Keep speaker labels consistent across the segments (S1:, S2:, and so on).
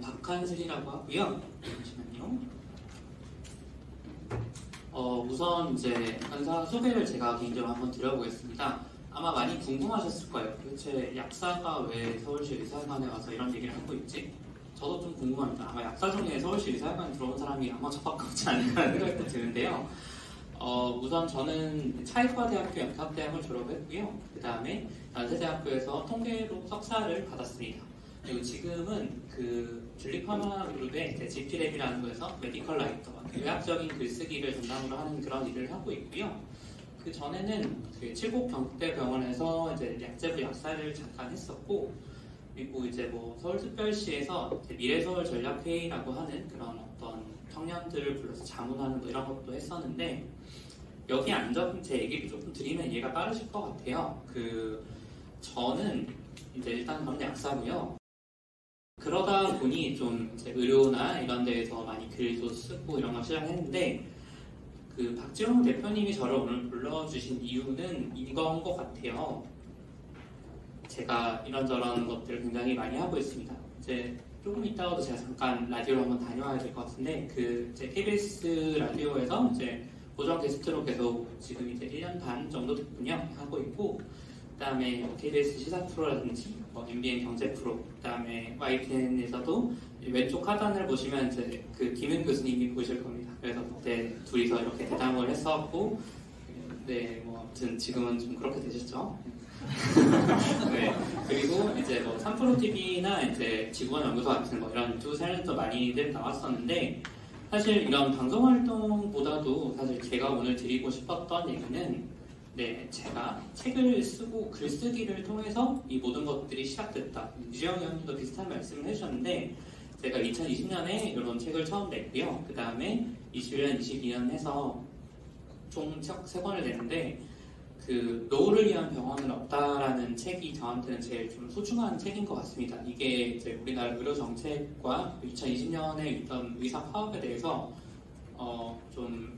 S1: 박한슬이라고 하고요. 잠시만요. 우선 이제 간사 소개를 제가 개인적으로 한번 드려보겠습니다. 아마 많이 궁금하셨을 거예요. 도대체 약사가 왜 서울시 의사회관에 와서 이런 얘기를 하고 있지? 저도 좀 궁금합니다. 아마 약사 중에 서울시 의사회관에 들어온 사람이 아마 저밖에 없지 않을까 생각도 드는데요. 우선 저는 차이과대학교 연합대학을 졸업했고요. 그 다음에 연세대학교에서 통계로 석사를 받았습니다. 그리고 지금은 그 줄리파마 그룹의 GP랩이라는 곳에서 메디컬 라이터, 의학적인 글쓰기를 담당으로 하는 그런 일을 하고 있고요. 그 전에는 그 칠곡경북대병원에서 이제 약제부 약사를 잠깐 했었고, 그리고 이제 뭐 서울특별시에서 미래서울 전략회의라고 하는 그런 어떤 청년들을 불러서 자문하는 뭐 이런 것도 했었는데, 여기 앉아서 제 얘기를 조금 드리면 이해가 빠르실 것 같아요. 저는 이제 일단 저는 약사고요. 그러다 보니 좀 이제 의료나 이런 데에서 많이 글도 쓰고 이런 걸 시작했는데, 그 박지용 대표님이 저를 오늘 불러주신 이유는 이건 것 같아요. 제가 이런저런 것들을 굉장히 많이 하고 있습니다. 이제 조금 있다가도 제가 잠깐 라디오를 한번 다녀와야 될 것 같은데, 제 KBS 라디오에서 이제 고정 게스트로 계속 지금 이제 1년 반 정도 됐군요. 하고 있고, 그 다음에 KBS 시사 프로라든지 MBN 경제 프로, 그 다음에 YTN에서도 왼쪽 하단을 보시면 이제 그 김은 교수님이 보실 겁니다. 그래서 그때 둘이서 이렇게 대담을 했었고, 네, 뭐 아무튼 지금은 좀 그렇게 되셨죠. 네, 그리고 이제 뭐 3프로TV나 이제 지구원연구소 같은 뭐 이런 두 촬영도 많이들 나왔었는데, 사실 이런 방송 활동보다도 사실 제가 오늘 드리고 싶었던 얘기는, 네, 제가 책을 쓰고 글쓰기를 통해서 이 모든 것들이 시작됐다. 유지영 의원님도 비슷한 말씀을 해주셨는데, 제가 2020년에 이런 책을 처음 냈고요. 그 다음에 21년, 22년 해서 총 책 3권을 냈는데, 그 노후를 위한 병원은 없다라는 책이 저한테는 제일 좀 소중한 책인 것 같습니다. 이게 이제 우리나라 의료 정책과 2020년에 있던 의사 파업에 대해서 좀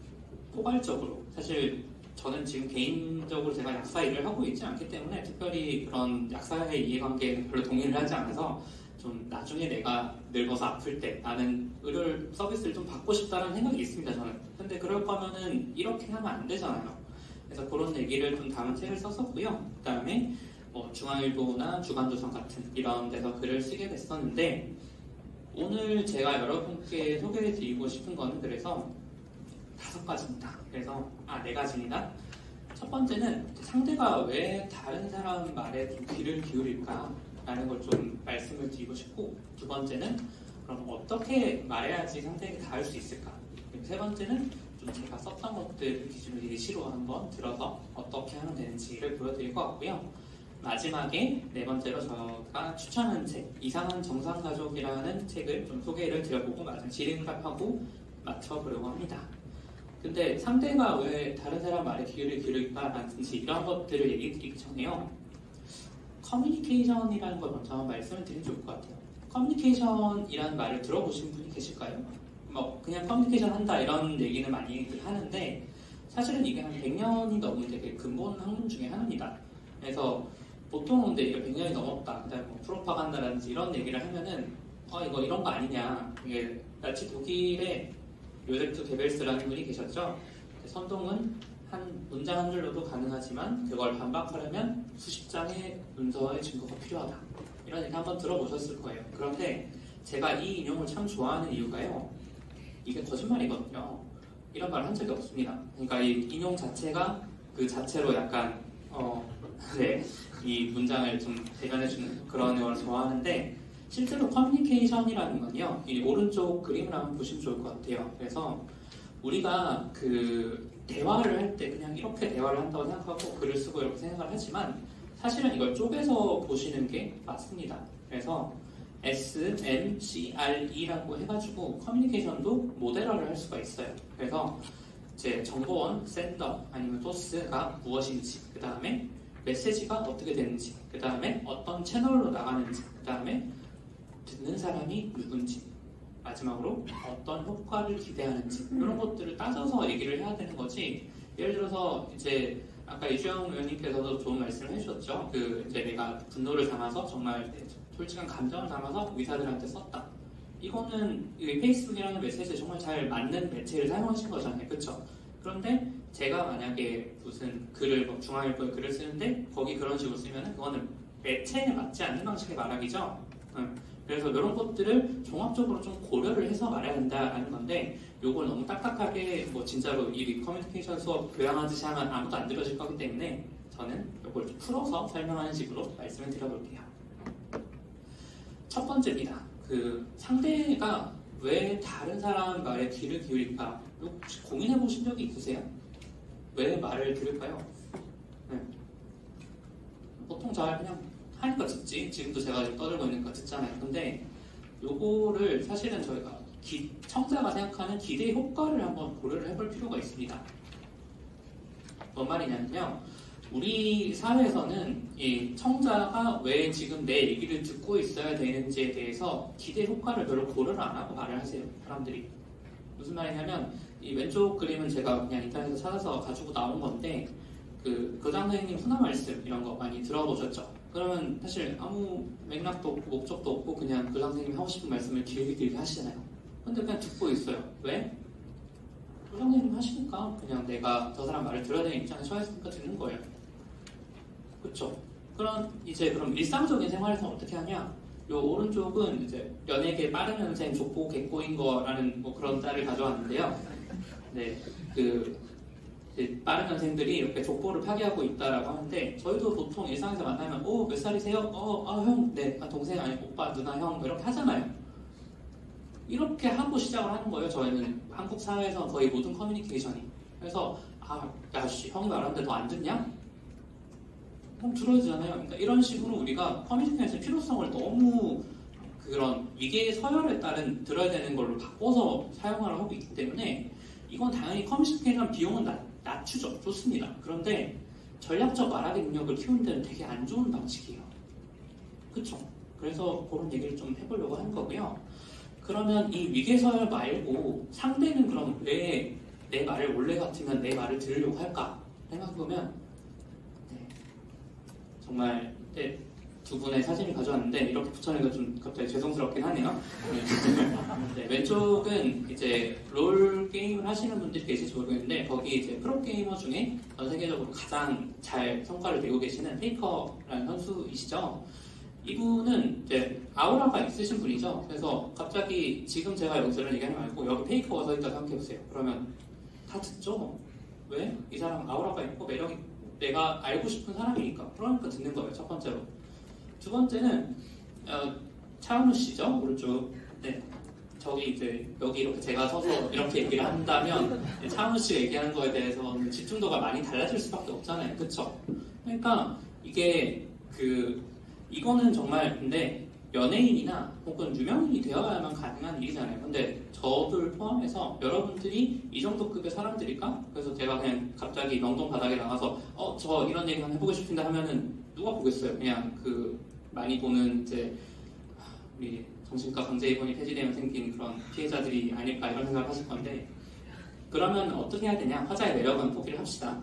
S1: 포괄적으로, 사실 저는 지금 개인적으로 제가 약사 일을 하고 있지 않기 때문에 특별히 그런 약사의 이해관계에 별로 동의를 하지 않아서, 좀 나중에 내가 늙어서 아플 때 나는 의료 서비스를 좀 받고 싶다는 생각이 있습니다, 저는. 근데 그럴 거면은 이렇게 하면 안 되잖아요. 그래서 그런 얘기를 좀 담은 책을 썼었고요. 그 다음에 뭐 중앙일보나 주간조선 같은 이런 데서 글을 쓰게 됐었는데, 오늘 제가 여러분께 소개해드리고 싶은 거는 그래서 5가지입니다. 그래서 4가지입니다. 첫 번째는 상대가 왜 다른 사람 말에 좀 귀를 기울일까 라는 걸 좀 말씀을 드리고 싶고, 두 번째는 그럼 어떻게 말해야지 상대에게 닿을 수 있을까, 그리고 세 번째는 좀 제가 썼던 것들 기준으로 예시로 한번 들어서 어떻게 하면 되는지를 보여드릴 것 같고요. 마지막에 네 번째로 제가 추천한 책, 이상한 정상가족이라는 책을 좀 소개를 드려보고 마지막 질의응답하고 맞춰보려고 합니다. 근데 상대가 왜 다른 사람 말에 귀를 기울일까라든지 이런 것들을 얘기 드리기 전에요, 커뮤니케이션이라는 걸 먼저 한번 말씀을 드리면 좋을 것 같아요. 커뮤니케이션이라는 말을 들어보신 분이 계실까요? 뭐 그냥 커뮤니케이션 한다 이런 얘기는 많이 하는데, 사실은 이게 한 100년이 넘은 되게 근본 학문 중에 하나입니다. 그래서 보통은 근데 이게 100년이 넘었다, 그다음에 뭐 프로파간다라든지 이런 얘기를 하면은 이거 이런 거 아니냐. 이게 나치 독일의 요제프 게벨스라는 분이 계셨죠. 선동은 한 문장 한 줄로도 가능하지만 그걸 반박하려면 수십 장의 문서의 증거가 필요하다. 이런 얘기 한번 들어보셨을 거예요. 그런데 제가 이 인용을 참 좋아하는 이유가요, 이게 거짓말이거든요. 이런 말을 한 적이 없습니다. 그러니까 이 인용 자체가 그 자체로 약간 네, 이 문장을 좀 대변해주는 그런 걸 좋아하는데, 실제로 커뮤니케이션이라는 건요, 이 오른쪽 그림을 한번 보시면 좋을 것 같아요. 그래서 우리가 그 대화를 할 때 그냥 이렇게 대화를 한다고 생각하고 글을 쓰고 이렇게 생각을 하지만, 사실은 이걸 쪼개서 보시는 게 맞습니다. 그래서 SMCRE라고 해가지고 커뮤니케이션도 모델화를 할 수가 있어요. 그래서 제 정보원, 센더 아니면 소스가 무엇인지, 그 다음에 메시지가 어떻게 되는지, 그 다음에 어떤 채널로 나가는지, 그 다음에 듣는 사람이 누군지, 마지막으로 어떤 효과를 기대하는지, 이런 것들을 따져서 얘기를 해야 되는 거지. 예를 들어서 이제 아까 이주영 의원님께서도 좋은 말씀을 해주셨죠. 이제 내가 분노를 담아서 정말 솔직한 감정을 담아서 의사들한테 썼다. 이거는 이 페이스북이라는 메시지에 정말 잘 맞는 매체를 사용하신 거잖아요. 그쵸? 그런데 제가 만약에 무슨 글을, 뭐 중앙일보에 글을 쓰는데 거기 그런 식으로 쓰면은 그거는 매체에 맞지 않는 방식의 말하기죠. 그래서 이런 것들을 종합적으로 좀 고려를 해서 말해야 된다라는 건데 요걸 너무 딱딱하게 뭐 진짜로 이 커뮤니케이션 수업 교양하듯이 하면 아무도 안 들어줄 거기 때문에 저는 요걸 좀 풀어서 설명하는 식으로 말씀을 드려볼게요. 첫 번째입니다. 그 상대가 왜 다른 사람 말에 귀를 기울일까? 혹시 고민해 보신 적이 있으세요? 왜 말을 들을까요? 네. 보통 잘 그냥 하니까 듣지. 지금도 제가 지금 떠들고 있으니까 듣잖아요. 근데 요거를 사실은 저희가 청자가 생각하는 기대 효과를 한번 고려를 해볼 필요가 있습니다. 뭔 말이냐면요. 우리 사회에서는 이 청자가 왜 지금 내 얘기를 듣고 있어야 되는지에 대해서 기대 효과를 별로 고려를 안 하고 말을 하세요. 사람들이. 무슨 말이냐면 이 왼쪽 그림은 제가 그냥 인터넷에서 찾아서 가지고 나온 건데 그 교장 선생님 훈화 말씀 이런 거 많이 들어보셨죠? 그러면 사실 아무 맥락도 없고 목적도 없고 그냥 교장 선생님이 하고 싶은 말씀을 길게 하시잖아요. 근데 그냥 듣고 있어요. 왜? 교장 선생님 하시니까 그냥 내가 저 사람 말을 들어야 되는 입장에 처했으니까 듣는 거예요. 그쵸? 그럼 일상적인 생활에서 어떻게 하냐? 요 오른쪽은 이제 연예계 빠른 연생 족보 객고인 거라는 뭐 그런 짤을 가져왔는데요. 네, 빠른 연생들이 이렇게 족보를 파괴하고 있다라고 하는데 저희도 보통 일상에서 만나면 몇 살이세요? 형, 네, 동생 아니 오빠, 누나, 형 이렇게 하잖아요. 이렇게 하고 시작을 하는 거예요. 저희는 한국 사회에서 거의 모든 커뮤니케이션이. 그래서 야씨 형이 말하는데 너 안 듣냐? 그럼 들어야 되잖아요. 그러니까 이런 식으로 우리가 커뮤니케이션의 필요성을 너무 그런 위계의 서열에 따른 들어야 되는 걸로 바꿔서 사용하려고 하고 있기 때문에 이건 당연히 커뮤니케이션 비용은 낮추죠. 좋습니다. 그런데 전략적 말하기 능력을 키우는 데는 되게 안 좋은 방식이에요. 그쵸? 그래서 그런 얘기를 좀 해보려고 한 거고요. 그러면 이 위계 서열 말고 상대는 그럼 왜 내 말을 원래 같으면 내 말을 들으려고 할까? 생각해보면 정말 두 분의 사진을 가져왔는데 이렇게 붙여놓으니까 좀 갑자기 죄송스럽긴 하네요. 네, 왼쪽은 이제 롤 게임을 하시는 분들이 계실지 모르겠는데 거기 이제 프로 게이머 중에 전 세계적으로 가장 잘 성과를 내고 계시는 페이커라는 선수이시죠. 이분은 이제 아우라가 있으신 분이죠. 그래서 갑자기 지금 제가 여기서 이런 얘기하지 말고 여기 페이커가 서 있다 생각해보세요. 그러면 다 듣죠? 왜? 이 사람 아우라가 있고 매력이 내가 알고 싶은 사람이니까. 그러니까 듣는 거예요. 첫 번째로. 두 번째는 차은우 씨죠. 오른쪽. 네. 저기 이제 여기 이렇게 제가 서서 이렇게 얘기를 한다면 차은우 씨가 얘기하는 거에 대해서는 집중도가 많이 달라질 수밖에 없잖아요. 그쵸? 그러니까 이게 이거는 정말 근데 연예인이나 혹은 유명인이 되어야만 가능한 일이잖아요. 근데 저들 포함해서 여러분들이 이 정도 급의 사람들일까? 그래서 제가 그냥 갑자기 명동 바닥에 나가서 저 이런 얘기 한번 해보고 싶은데 하면은 누가 보겠어요? 그냥 많이 보는 이제 우리 정신과 강제 입원이 폐지되면 생긴 그런 피해자들이 아닐까 이런 생각을 하실 건데 그러면 어떻게 해야 되냐? 화자의 매력은 포기를 합시다.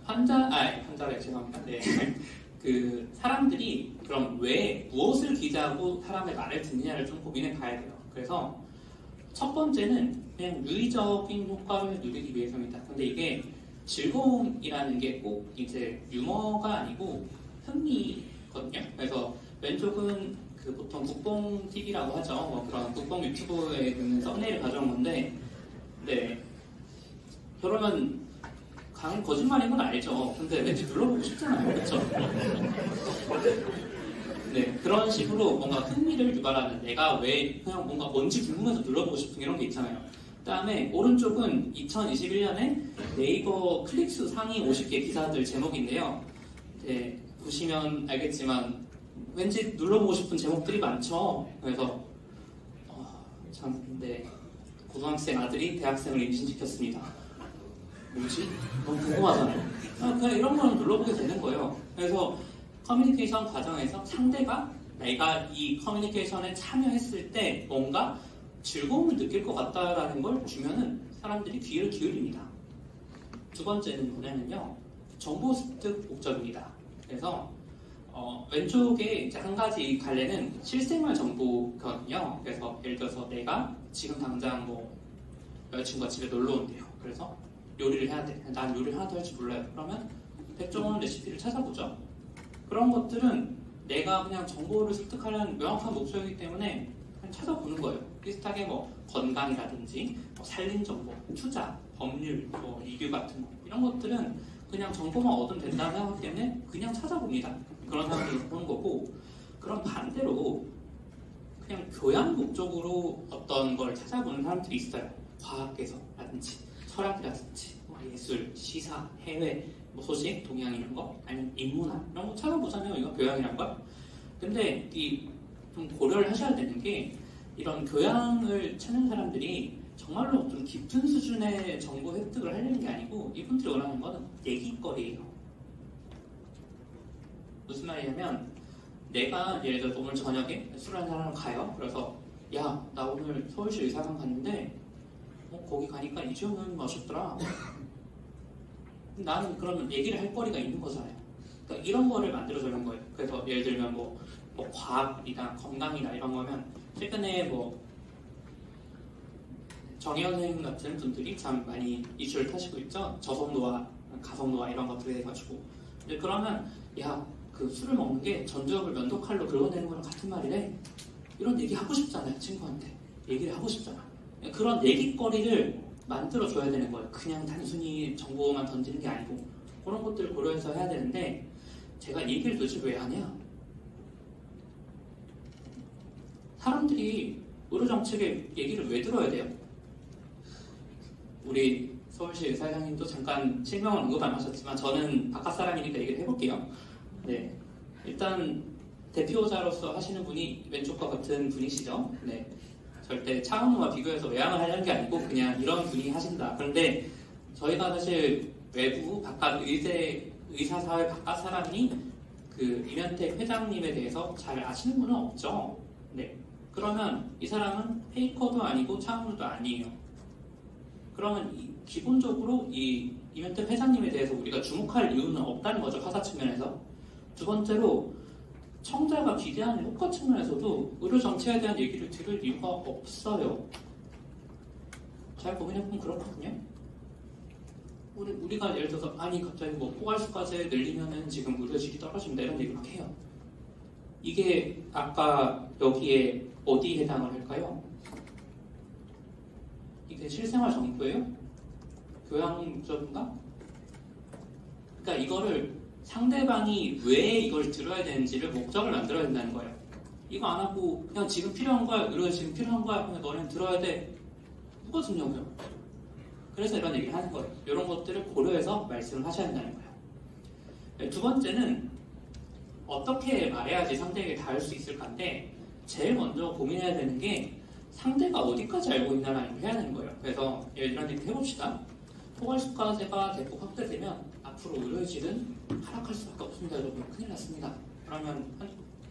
S1: 환자래 죄송합니다. 네. 사람들이 그럼 왜 무엇을 기대하고 사람의 말을 듣느냐를 좀 고민해 봐야 돼요. 그래서 첫 번째는 그냥 유의적인 효과를 누리기 위해서입니다. 근데 이게 즐거움이라는 게 꼭 이제 유머가 아니고 흥미거든요. 그래서 왼쪽은 보통 국뽕 TV라고 하죠. 뭐 그런 국뽕 유튜브에 있는 썸네일을 가져온 건데, 네. 그러면 거짓말인 건 알죠. 근데 왠지 눌러보고 싶잖아요. 그렇죠? 네, 그런 식으로 뭔가 흥미를 유발하는 내가 왜 그냥 뭔지 궁금해서 눌러보고 싶은 이런 게 있잖아요. 그 다음에 오른쪽은 2021년에 네이버 클릭수 상위 50개 기사들 제목인데요. 네, 보시면 알겠지만 왠지 눌러보고 싶은 제목들이 많죠. 그래서 참 근데 고등학생 아들이 대학생을 임신시켰습니다. 뭐지? 너무 궁금하잖아요. 그냥 이런 거는 눌러보게 되는 거예요. 그래서 커뮤니케이션 과정에서 상대가 내가 이 커뮤니케이션에 참여했을 때 뭔가 즐거움을 느낄 것 같다라는 걸 주면은 사람들이 귀를 기울입니다. 두 번째는 뭐냐면요. 정보 습득 목적입니다. 그래서 왼쪽에 이제 한 가지 갈래는 실생활 정보거든요. 그래서 예를 들어서 내가 지금 당장 뭐 여자친구가 집에 놀러 온대요. 그래서 요리를 해야 돼. 난 요리를 하나도 할 줄 몰라요. 그러면 백종원 레시피를 찾아보죠. 그런 것들은 내가 그냥 정보를 습득하려는 명확한 목적이기 때문에 그냥 찾아보는 거예요. 비슷하게 뭐 건강이라든지 뭐 살림 정보, 투자, 법률, 뭐 리뷰 같은 거 이런 것들은 그냥 정보만 얻으면 된다는 생각 때문에 그냥 찾아봅니다. 그런 사람들이 보는 거고, 그럼 반대로 그냥 교양 목적으로 어떤 걸 찾아보는 사람들이 있어요. 과학에서라든지 철학이라든지 뭐 예술, 시사, 해외 뭐 소식, 동향 이런 거, 아니면 인문학 이런 거 찾아보잖아요. 이거 교양이란 걸. 근데 이 좀 고려를 하셔야 되는 게, 이런 교양을 찾는 사람들이 정말로 좀 깊은 수준의 정보 획득을 하려는 게 아니고, 이분들이 원하는 거는 얘기거리예요. 무슨 말이냐면, 내가 예를 들어 오늘 저녁에 술 한잔 하러 가요. 그래서 야, 나 오늘 서울시 의사관 갔는데 거기 가니까 이주영 의원님 마셨더라. 나는 그러면 얘기를 할 거리가 있는 거잖아요. 그러니까 이런 거를 만들어주는 거예요. 그래서 예를 들면 뭐 과학이나 건강이나 이런 거면, 최근에 뭐 정혜원 선생님 같은 분들이 참 많이 이슈를 타시고 있죠. 저속노화, 가속노화 이런 것들에 해가지고. 근데 그러면 야, 그 술을 먹는 게 전두엽을 면도칼로 긁어내는 거랑 같은 말이래. 이런 얘기 하고 싶잖아요. 친구한테 얘기를 하고 싶잖아. 그런 얘기거리를 만들어줘야 되는 거예요. 그냥 단순히 정보만 던지는 게 아니고 그런 것들을 고려해서 해야 되는데, 제가 얘기를 도대체 왜 하냐? 사람들이 의료정책의 얘기를 왜 들어야 돼요? 우리 서울시 의사회장님도 잠깐 실명을 언급 안 하셨지만 저는 바깥 사람이니까 얘기를 해볼게요. 네, 일단 대표자로서 하시는 분이 왼쪽과 같은 분이시죠. 네, 절대 차은우와 비교해서 외양을 하려는 게 아니고 그냥 이런 분이 하신다. 그런데 저희가 사실 외부 바깥 의사사회 바깥 사람이 그 이면택 회장님에 대해서 잘 아시는 분은 없죠. 네, 그러면 이 사람은 페이커도 아니고 차은우도 아니에요. 그러면 기본적으로 이 이면택 회장님에 대해서 우리가 주목할 이유는 없다는 거죠. 화사 측면에서. 두 번째로 청자가 기대하는 효과 측면에서도 의료 정책에 대한 얘기를 들을 이유가 없어요. 잘 고민해보면 그렇거든요. 우리가 예를 들어서 아니 갑자기 뭐 포괄수까지 늘리면은 지금 의료질이 떨어진다 이런 얘기 막 해요. 이게 아까 여기에 어디에 해당을 할까요? 이게 실생활 정보예요? 교양 목적인가? 그러니까 이거를 상대방이 왜 이걸 들어야 되는지를 목적을 만들어야 된다는 거예요. 이거 안 하고 그냥 지금 필요한 거야, 의료가 지금 필요한 거야 하면 너네는 들어야 돼. 누가 듣냐고요. 그래서 이런 얘기를 하는 거예요. 이런 것들을 고려해서 말씀을 하셔야 된다는 거예요. 두 번째는 어떻게 말해야지 상대에게 닿을 수 있을까인데, 제일 먼저 고민해야 되는 게 상대가 어디까지 알고 있나라는 걸 해야 되는 거예요. 그래서 이런 얘기 해봅시다. 포괄수가제가 대폭 확대되면 앞으로 의료의 질은 하락할 수밖에 없습니다. 여러분, 큰일 났습니다. 그러면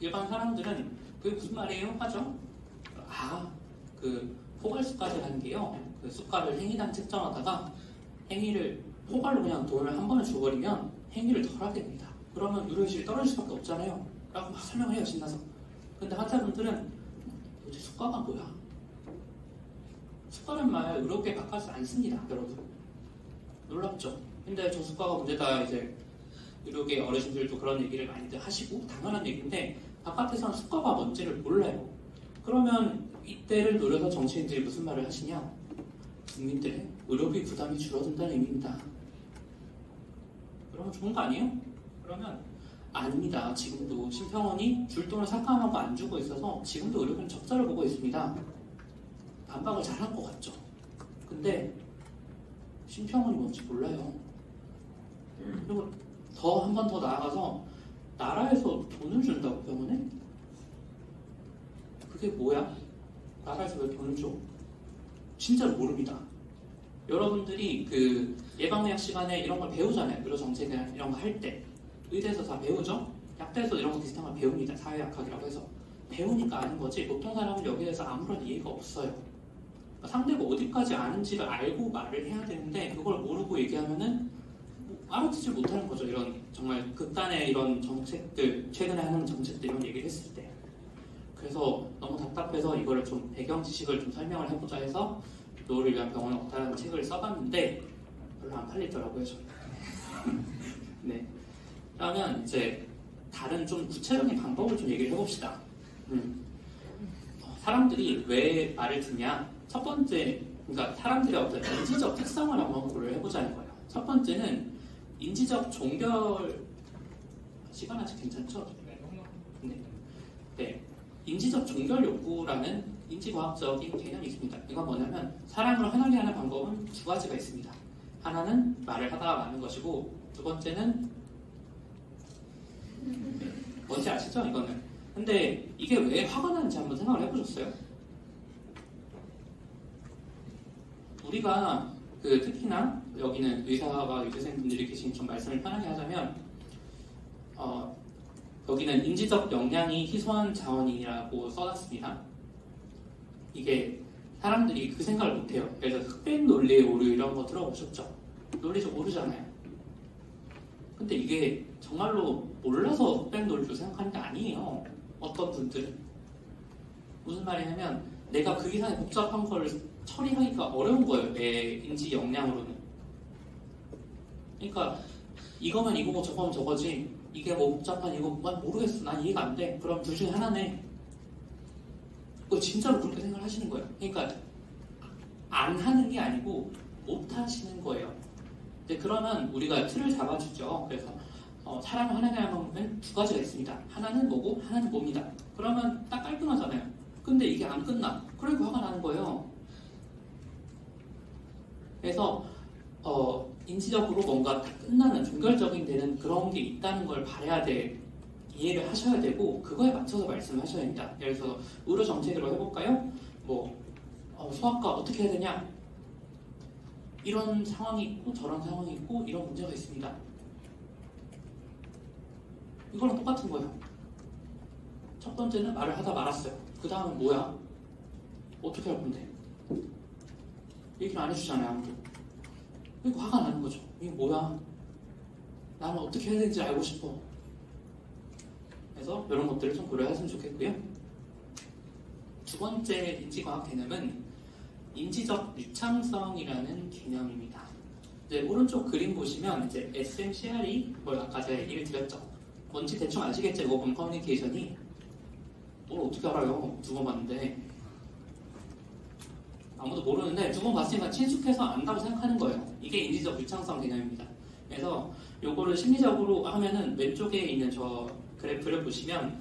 S1: 일반 사람들은 그게 무슨 말이에요? 하죠? 그 포괄수가제라는 게요, 그 수가를 행위당 책정하다가 행위를 포괄로 그냥 돈을 한 번에 줘버리면 행위를 덜 하게 됩니다. 그러면 의료의 질이 떨어질 수밖에 없잖아요. 라고 막 설명을 해요, 신나서. 근데 환자분들은 도대체 수가가 뭐야? 수가란 말 의료계 바깥에서 안 씁니다, 여러분. 놀랍죠? 근데 저 수가가 문제다, 이제 의료계 어르신들도 그런 얘기를 많이들 하시고 당연한 얘기인데, 바깥에서는 수가가 뭔지를 몰라요. 그러면 이때를 노려서 정치인들이 무슨 말을 하시냐? 국민들의 의료비 부담이 줄어든다는 의미입니다. 그러면 좋은 거 아니에요? 그러면 아닙니다. 지금도 심평원이 줄 돈을 삭감하고 안 주고 있어서 지금도 의료비는 적자를 보고 있습니다. 반박을 잘한 것 같죠? 근데 심평원이 뭔지 몰라요. 그리고 한 번 더 나아가서 나라에서 돈을 준다고 병원에? 그게 뭐야? 나라에서 왜 돈을 줘? 진짜로 모릅니다. 여러분들이 그 예방의학 시간에 이런 걸 배우잖아요. 의료 정책 이런 거 할 때 의대에서 다 배우죠. 약대에서 이런 거 비슷한 걸 배웁니다. 사회학학이라고 해서 배우니까 아는 거지, 보통 사람은 여기에 대해서 아무런 이해가 없어요. 그러니까 상대가 어디까지 아는지를 알고 말을 해야 되는데 그걸 모르고 얘기하면은 알아듣지 못하는 거죠. 이런 정말 극단의 이런 정책들, 최근에 하는 정책들 이런 얘기를 했을 때. 그래서 너무 답답해서 이거를 좀 배경 지식을 좀 설명을 해보자 해서 노후를 위한 병원은 없다는 책을 써봤는데 별로 안 팔리더라고요, 저는. 네. 그러면 이제 다른 좀 구체적인 방법을 좀 얘기를 해봅시다. 사람들이 왜 말을 듣냐? 첫 번째, 그러니까 사람들의 어떤 인지적 특성을 한번 고려를 해보자는 거예요. 첫 번째는 인지적 종결, 시간 아직 괜찮죠? 네. 네. 인지적 종결 욕구라는 인지과학적인 개념이 있습니다. 이건 뭐냐면 사람을 화나게 하는 방법은 두 가지가 있습니다. 하나는 말을 하다가 마는 것이고 두 번째는 뭔지 아시죠? 이거는. 근데 이게 왜 화가 나는지 한번 생각을 해보셨어요? 우리가 특히나 여기는 의사와 의대생분들이 계신 좀 말씀을 편하게 하자면 여기는 인지적 역량이 희소한 자원이라고 써놨습니다. 이게 사람들이 그 생각을 못해요. 그래서 흑백 논리의 오류 이런 거 들어보셨죠? 논리적 오류잖아요. 근데 이게 정말로 몰라서 흑백 논리로 생각하는 게 아니에요. 어떤 분들은. 무슨 말이냐면 내가 그 이상의 복잡한 거를 처리하기가 어려운 거예요. 내 인지 역량으로는. 그러니까 이거면 이거고 저거면 저거지. 이게 뭐 복잡한 이거 모르겠어. 난 이해가 안 돼. 그럼 둘 중에 하나네. 진짜로 그렇게 생각을 하시는 거예요. 그러니까 안 하는 게 아니고 못 하시는 거예요. 근데 그러면 우리가 틀을 잡아주죠. 그래서 사람을 화나게 하는 방법은 두 가지가 있습니다. 하나는 뭐고 하나는 뭡니다. 그러면 딱 깔끔하잖아요. 근데 이게 안 끝나. 그러니까 화가 나는 거예요. 그래서 인지적으로 뭔가 다 끝나는 종결적인 되는 그런 게 있다는 걸 바라야 돼. 이해를 하셔야 되고 그거에 맞춰서 말씀을 하셔야 됩니다. 예를 들어서 의료 정책으로 해볼까요? 소아과 어떻게 해야 되냐? 이런 상황이 있고 저런 상황이 있고 이런 문제가 있습니다. 이거랑 똑같은 거예요. 첫 번째는 말을 하다 말았어요. 그 다음은 뭐야? 어떻게 할 건데? 얘기를 안 해주잖아요, 아무도. 그리고 화가 나는 거죠. 이게 뭐야? 나는 어떻게 해야 되는지 알고 싶어. 그래서 이런 것들을 좀 고려하시면 좋겠고요. 두 번째 인지과학 개념은 인지적 유창성이라는 개념입니다. 이제 오른쪽 그림 보시면 이제 SMCR이 아까 제가 얘기를 드렸죠. 뭔지 대충 아시겠죠? 이거 본 커뮤니케이션이. 뭘 어떻게 알아요? 두 번 봤는데. 아무도 모르는데 두 번 봤으니까 친숙해서 안다고 생각하는 거예요. 이게 인지적 유창성 개념입니다. 그래서 요거를 심리적으로 하면은 왼쪽에 있는 저 그래프를 보시면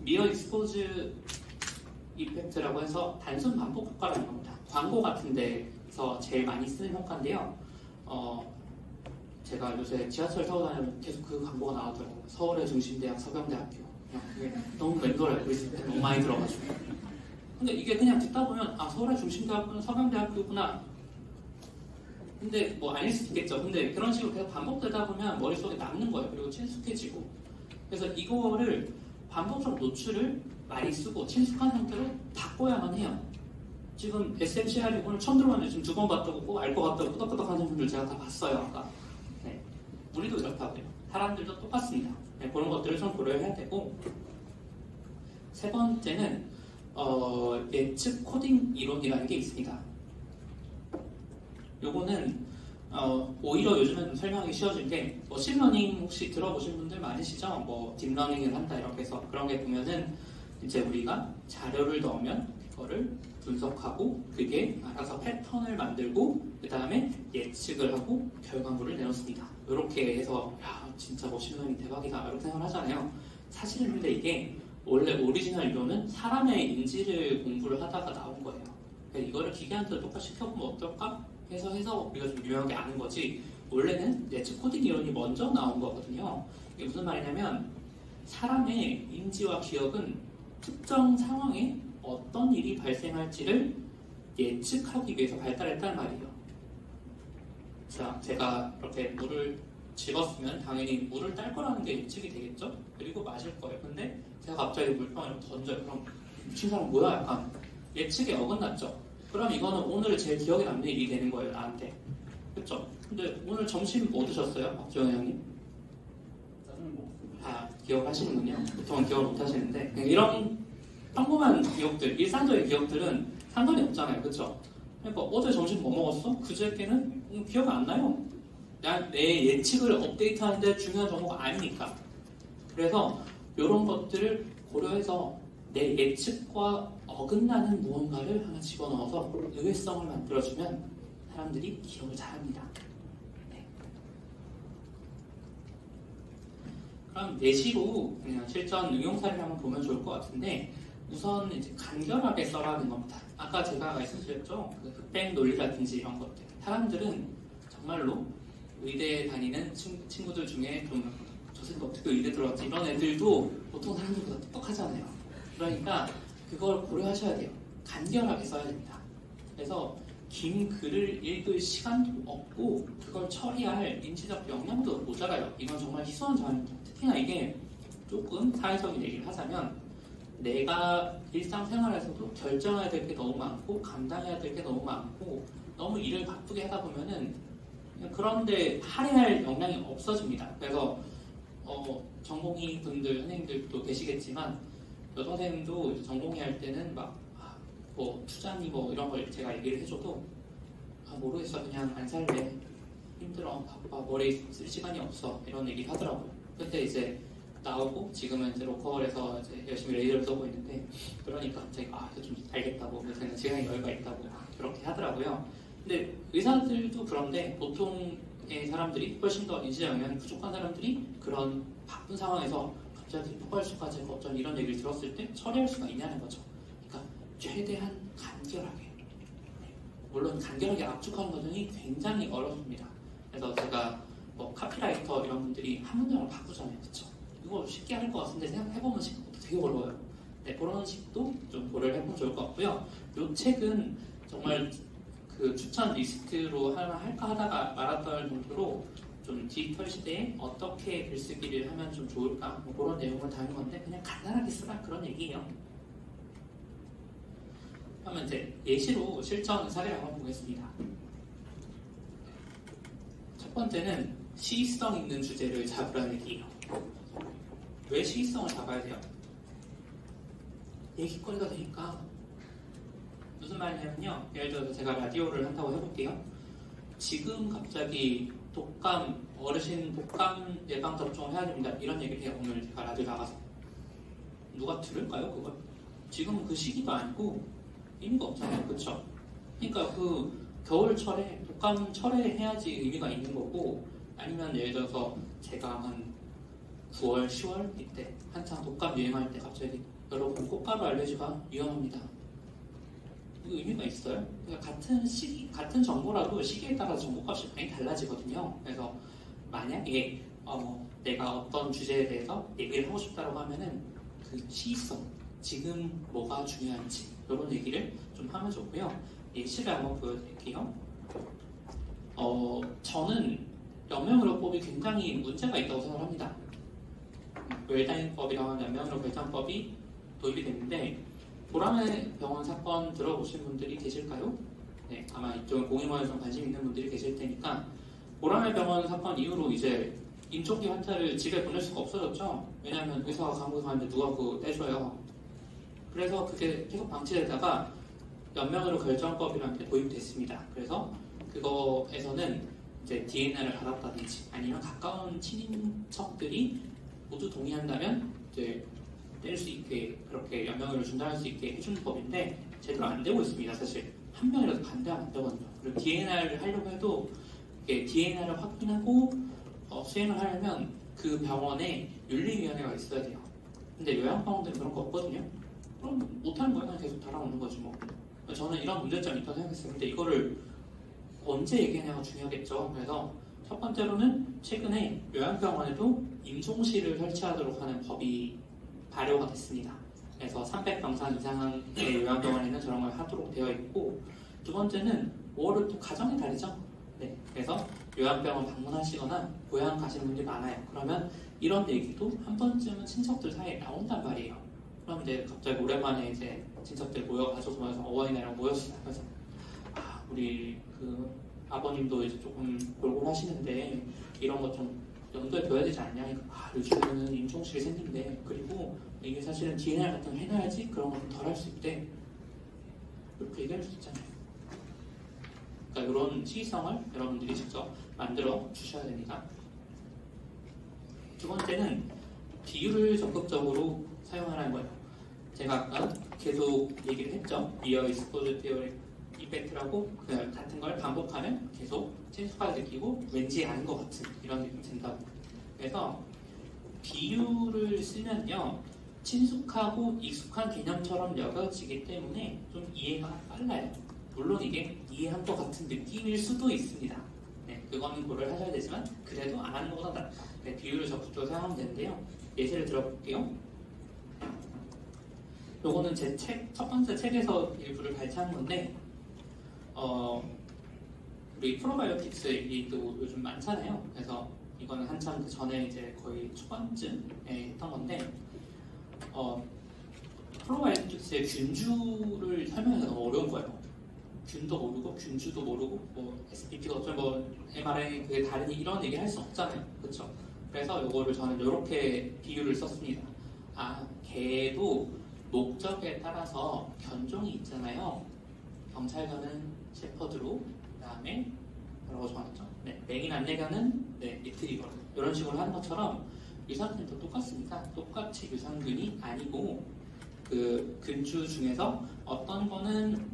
S1: 미러 익스포즈 이펙트라고 해서 단순 반복 효과라는 겁니다. 광고 같은 데서 제일 많이 쓰는 효과인데요. 제가 요새 지하철 타고 다니면 계속 그 광고가 나오더라고요. 서울의 중심대학 서경대학교. 그게 너무 맴돌아요. 있을 때 너무 많이 들어가지고. 근데 이게 그냥 듣다 보면 서울의 중심대학교는 서경대학교구나. 근데 아닐 수도 있겠죠. 근데 그런 식으로 계속 반복되다 보면 머릿속에 남는 거예요. 그리고 친숙해지고. 그래서 이거를 반복적 노출을 많이 쓰고 친숙한 상태로 바꿔야만 해요. 지금 SMCR이 오늘 처음 들어봤는데 지금 두 번 봤다고 알 것 같다고 끄덕끄덕 하는 분들 제가 다 봤어요. 아까. 네. 우리도 이렇다고요. 사람들도 똑같습니다. 네, 그런 것들을 좀 고려해야 되고 세 번째는 예측 코딩 이론이라는 게 있습니다. 요거는 오히려 요즘은 좀 설명하기 쉬워진 게 머신러닝 혹시 들어보신 분들 많으시죠? 딥러닝을 한다 이렇게 해서 그런 게 보면은 이제 우리가 자료를 넣으면 그거를 분석하고 그게 알아서 패턴을 만들고 그 다음에 예측을 하고 결과물을 내놓습니다. 이렇게 해서 야 진짜 머신러닝 대박이다 이렇게 생각을 하잖아요. 사실은 근데 이게 원래 오리지널 이론은 사람의 인지를 공부를 하다가 나온 거예요. 그러니까 이거를 기계한테 똑같이 시켜보면 어떨까? 해서 우리가 좀 유명하게 아는 거지 원래는 예측 코딩 이론이 먼저 나온 거거든요. 이게 무슨 말이냐면 사람의 인지와 기억은 특정 상황에 어떤 일이 발생할지를 예측하기 위해서 발달했다는 말이에요. 자, 제가 이렇게 물을 집었으면 당연히 물을 딸 거라는 게 예측이 되겠죠? 그리고 마실 거예요. 근데 제가 갑자기 물병을 던져요. 그럼 미친 사람 뭐야? 약간 예측에 어긋났죠? 그럼 이거는 오늘 제일 기억에 남는 일이 되는 거예요, 나한테. 그쵸? 근데 오늘 점심 뭐 드셨어요? 박지원 형님?
S2: 짜장면 먹었어요.
S1: 아, 기억하시는군요. 보통은 기억을 못 하시는데 이런 평범한 기억들, 일상적인 기억들은 상관이 없잖아요. 그쵸? 그러니까 어제 점심 뭐 먹었어? 그저께는 기억 안 나요. 내 예측을 업데이트하는데 중요한 정보가 아니니까. 그래서 이런 것들을 고려해서 내 예측과 어긋나는 무언가를 하나 집어넣어서 의외성을 만들어주면 사람들이 기억을 잘합니다. 네. 그럼 예시로 그냥 실전 응용 사례를 한번 보면 좋을 것 같은데 우선 이제 간결하게 써라는 겁니다. 아까 제가 말씀드렸죠. 그 흑백 논리라든지 이런 것들. 사람들은 정말로 의대에 다니는 친구들 중에 좀 저 새끼 어떻게 의대 들어왔지? 이런 애들도 보통 사람들보다 똑똑하잖아요. 그러니까 그걸 고려하셔야 돼요. 간결하게 써야 됩니다. 그래서 긴 글을 읽을 시간도 없고 그걸 처리할 인지적 역량도 모자라요. 이건 정말 희소한 자원입니다. 특히나 이게 조금 사회적인 얘기를 하자면 내가 일상생활에서도 결정해야 될 게 너무 많고 감당해야 될 게 너무 많고 너무 일을 바쁘게 하다 보면은 그런데 할애할 역량이 없어집니다. 그래서 전공의 분들 선생님들도 계시겠지만 여선생님도 전공의 할 때는 뭐 투자니 뭐 이런 걸 제가 얘기를 해줘도 모르겠어 그냥 안 살래 힘들어 바빠 머리 쓸 시간이 없어 이런 얘기 하더라고요. 근데 이제 나오고 지금은 이제 로컬에서 이제 열심히 레이더를 써고 있는데 그러니까 갑자기 좀 알겠다고 요새는 시간이 여유가 있다고 그렇게 하더라고요. 근데 의사들도 그런데 보통의 사람들이 훨씬 더 인지적 영향이 부족한 사람들이 그런 바쁜 상황에서 갑자기 폭발수까지 어떤 이런 얘기를 들었을 때 처리할 수가 있냐는 거죠. 그러니까 최대한 간결하게 물론 간결하게 압축하는 과정이 굉장히 어렵습니다. 그래서 제가 뭐 카피라이터 이런 분들이 한 문장을 바꾸잖아요. 그쵸? 이거 쉽게 할 것 같은데 생각해보면 생각보다 되게 어려워요. 네, 그런 식도 좀 고려를 해보면 좋을 것 같고요. 이 책은 정말 그 추천 리스트로 하나 할까 하다가 말았던 정도로 좀 디지털 시대에 어떻게 글쓰기를 하면 좀 좋을까 뭐 그런 내용을 담은 건데 그냥 간단하게 쓰라 그런 얘기예요. 그러면 이제 예시로 실전 사례를 한번 보겠습니다. 첫 번째는 시의성 있는 주제를 잡으라는 얘기예요. 왜 시의성을 잡아야 돼요? 얘기거리가 되니까. 무슨 말이냐면요. 예를 들어서 제가 라디오를 한다고 해볼게요. 지금 갑자기 어르신 독감 예방 접종을 해야 됩니다. 이런 얘기를 해요. 오늘 제가 라디오 나가서. 누가 들을까요? 그걸? 지금은 그 시기가 아니고 의미가 없잖아요. 그쵸? 그러니까 그 겨울철에 독감철에 해야지 의미가 있는 거고 아니면 예를 들어서 제가 한 9월, 10월 이때 한창 독감 유행할 때 갑자기 여러분 꽃가루 알레르기가 위험합니다. 이거 의미가 있어요? 그러니까 같은 시기, 같은 정보라도 시기에 따라 정보값이 많이 달라지거든요. 그래서 만약에 내가 어떤 주제에 대해서 얘기를 하고 싶다고 하면은 그 시의성, 지금 뭐가 중요한지 이런 얘기를 좀 하면 좋고요. 예시를 한번 보여드릴게요. 저는 연명의료법이 굉장히 문제가 있다고 생각합니다. 웰다잉법이라는 연명의료 결정법이 도입이 됐는데 보람의 병원 사건 들어보신 분들이 계실까요? 네, 아마 이쪽 공인원에 좀 관심 있는 분들이 계실 테니까 보람의 병원 사건 이후로 이제 임종기 환자를 집에 보낼 수가 없어졌죠. 왜냐하면 의사가 감옥에 가는데 누가 그거 떼줘요. 그래서 그게 계속 방치되다가 연명의료 결정법이라는 게 도입됐습니다. 그래서 그거에서는 이제 DNR을 받았다든지 아니면 가까운 친인척들이 모두 동의한다면 이제 뗄 수 있게 그렇게 연명의료를 중단할 수 있게 해주는 법인데 제대로 안 되고 있습니다. 사실 한 명이라도 반대하면 안 되거든요. 그리고 DNR을 하려고 해도 DNR을 확인하고 수행을 하려면 그 병원에 윤리위원회가 있어야 돼요. 근데 요양병원들은 그런 거 없거든요. 그럼 못하는 거야 그냥 계속 달아오는 거지 뭐. 저는 이런 문제점이 있다고 생각했어요. 근데 이거를 언제 얘기하냐가 중요하겠죠. 그래서 첫 번째로는 최근에 요양병원에도 임종실을 설치하도록 하는 법이 발효가 됐습니다. 그래서 300병상 이상의 요양병원에는 저런 걸 하도록 되어 있고 두 번째는 5월은 또 가정이 다르죠. 네, 그래서 요양병원 방문하시거나 고향 가시는 분들이 많아요. 그러면 이런 얘기도 한 번쯤은 친척들 사이에 나온단 말이에요. 그럼 이제 갑자기 오랜만에 이제 친척들 모여가지고 어버이날이랑 모였어요. 그래서 우리 그 아버님도 이제 조금 골골하시는데 이런 거 좀 염두에 둬야 되지 않냐? 요즘에는 임종실이 생긴대. 그리고 이게 사실은 DNR 같은 거 해놔야지 그런 거 좀 덜 할 수 있대. 이렇게 얘기할 수 있잖아요. 그러니까 이런 시의성을 여러분들이 직접 만들어 주셔야 됩니다. 두 번째는 비유를 적극적으로 사용하라는 거예요. 제가 아까 계속 얘기를 했죠. Beer is good theory 이펙트라고 같은 걸 반복하면 계속 친숙하게 느끼고 왠지 아는 것 같은 이런 느낌이 든다고. 그래서 비유를 쓰면요 친숙하고 익숙한 개념처럼 여겨지기 때문에 좀 이해가 빨라요. 물론 이게 이해한 것 같은 느낌일 수도 있습니다. 네, 그거는 고려를 하셔야 되지만 그래도 안 하는 것보다 네, 비유를 적극적으로 사용하면 되는데요. 예시를 들어볼게요. 요거는 제 첫 번째 책에서 일부를 발췌한 건데 우리 프로바이오틱스 얘기도 요즘 많잖아요. 그래서 이거는 한참 그 전에 이제 거의 초반쯤에 했던 건데 프로바이오틱스의 균주를 설명하기가 너무 어려운 거예요. 균도 모르고 균주도 모르고 뭐 SPP가 어쩌면 뭐 mRNA 그게 다르니 이런 얘기를 할 수 없잖아요. 그렇죠? 그래서 요거를 저는 이렇게 비유를 썼습니다. 개도 목적에 따라서 견종이 있잖아요. 경찰견은 셰퍼드로, 그 다음에 뭐라고 정했죠? 네, 맹인 안내견은 리트리버. 이런 식으로 하는 것처럼 유산균도 똑같습니다. 똑같이 유산균이 아니고 그 근주 중에서 어떤 거는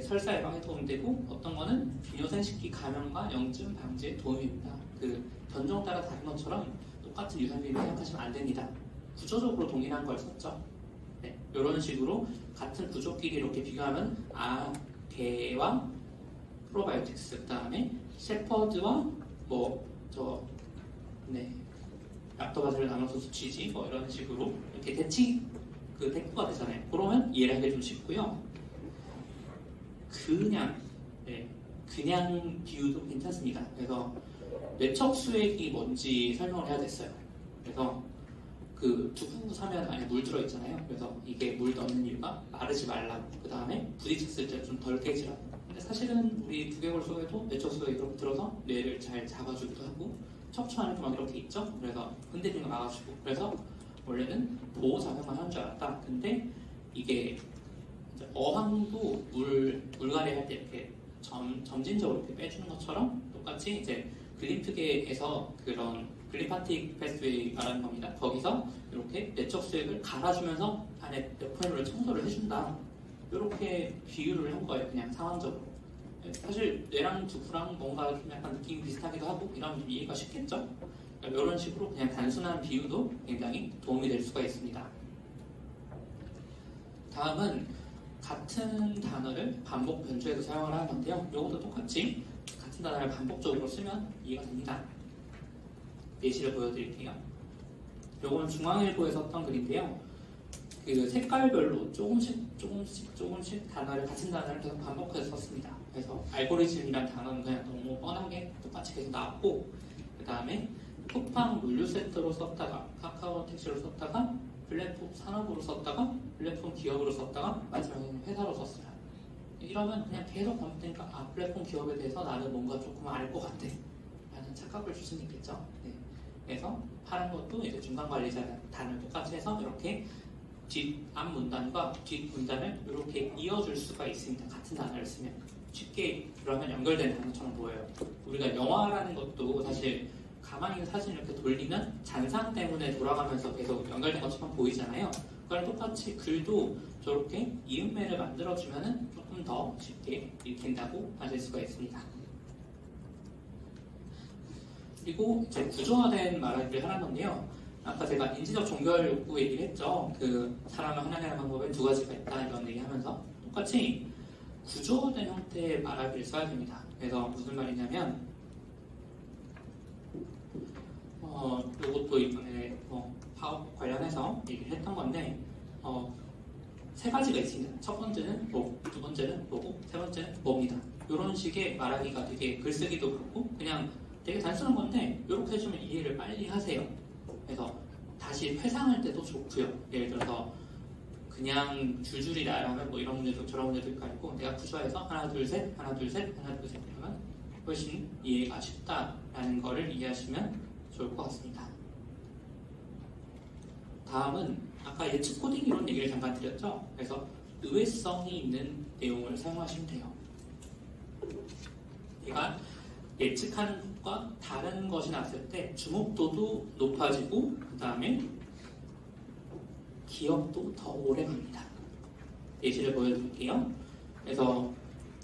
S1: 설사 예방에 도움되고 어떤 거는 비뇨생식기 감염과 염증 방지에 도움이 됩니다. 그 견종 따라 다른 것처럼 똑같은 유산균을 생각하시면 안 됩니다. 구조적으로 동일한 걸 썼죠. 네, 이런 식으로 같은 구조끼리 이렇게 비교하면 개와 프로바이오틱스, 그 다음에 셰퍼드와 락토바지를 나눠서 수치지 이런 식으로 이렇게 대꾸가 되잖아요. 그러면 이해를 하기 좀 쉽고요. 그냥 비유도 괜찮습니다. 그래서 뇌척 수액이 뭔지 설명을 해야 됐어요. 그래서 그 두부 사면 안에 물 들어있잖아요. 그래서 이게 물 넣는 이유가 마르지 말라고, 그 다음에 부딪혔을 때 좀 덜 깨지라고. 근데 사실은 우리 두개골 속에도 뇌척 수액이 이렇게 들어서 뇌를 잘 잡아주기도 하고 척추 안에도 막 이렇게 있죠. 그래서 흔들리는 거 막아주고. 그래서 원래는 보호 작용만 하는 줄 알았다. 근데 이게 이제 어항도 물갈이 할 때 이렇게 점진적으로 이렇게 빼주는 것처럼 똑같이 이제 글림프계에서 그런 글리파틱 패스웨이 말하는 겁니다. 거기서 이렇게 내적 수액을 갈아주면서 안에 뇌포획물을 청소를 해준다. 이렇게 비유를 한 거예요. 그냥 상황적으로. 사실 뇌랑 두부랑 뭔가 좀 약간 느낌이 비슷하기도 하고 이러면 이해가 쉽겠죠? 그러니까 이런 식으로 그냥 단순한 비유도 굉장히 도움이 될 수가 있습니다. 다음은 같은 단어를 반복 변주해서 사용을 하는 건데요. 이것도 똑같이 같은 단어를 반복적으로 쓰면 이해가 됩니다. 예시를 보여드릴게요. 이건 중앙일보에서 썼던 글인데요. 그 색깔별로 조금씩 단어를 같은 단어를 계속 반복해서 썼습니다. 그래서 알고리즘이란 단어는 그냥 너무 뻔하게 똑같이 계속 나왔고, 그 다음에 쿠팡 물류 세트로 썼다가 카카오 택시로 썼다가 플랫폼 산업으로 썼다가 플랫폼 기업으로 썼다가 마지막에는 회사로 썼어요. 이러면 그냥 계속 반복되니까 플랫폼 기업에 대해서 나는 뭔가 조금 알 것 같아 라는 착각을 줄 수는 있겠죠. 네. 그래서 파는 것도 이제 중간관리자 단을 똑같이 해서 이렇게 앞 문단과 뒷 문단을 이렇게 이어줄 수가 있습니다. 같은 단어를 쓰면 쉽게 그러면 연결되는 단어처럼 보여요. 우리가 영화라는 것도 사실 가만히 사진 이렇게 돌리면 잔상 때문에 돌아가면서 계속 연결된 것처럼 보이잖아요. 그걸 똑같이 글도 저렇게 이음매를 만들어주면 조금 더 쉽게 읽힌다고 하실 수가 있습니다. 그리고 이제 구조화된 말하기를 하는 건데요. 아까 제가 인지적 종결 욕구 얘기를 했죠. 그 사람을 하나님 하는 방법에 두 가지가 있다 이런 얘기 하면서 똑같이 구조화된 형태의 말하기를 써야 됩니다. 그래서 무슨 말이냐면 이것도 이번에 파업 관련해서 얘기를 했던 건데 세 가지가 있습니다. 첫 번째는 뭐, 두 번째는 뭐고, 세 번째는 뭐입니다. 이런 식의 말하기가 되게 글쓰기도 그렇고 그냥 되게 단순한 건데 이렇게 해주면 이해를 빨리 하세요. 그래서 다시 회상할 때도 좋고요. 예를 들어서 그냥 줄줄이 나열하면 뭐 이런 문제도 저런 문제도 있고 내가 구조화해서 하나 둘 셋 하나 둘 셋 하나 둘 셋 하면 훨씬 이해가 쉽다라는 것을 이해하시면 좋을 것 같습니다. 다음은 아까 예측 코딩 이론 얘기를 잠깐 드렸죠. 그래서 의외성이 있는 내용을 사용하시면 돼요. 얘가 예측하는 것과 다른 것이 났을 때 주목도도 높아지고 그 다음에 기억도 더 오래 갑니다. 예시를 보여드릴게요. 그래서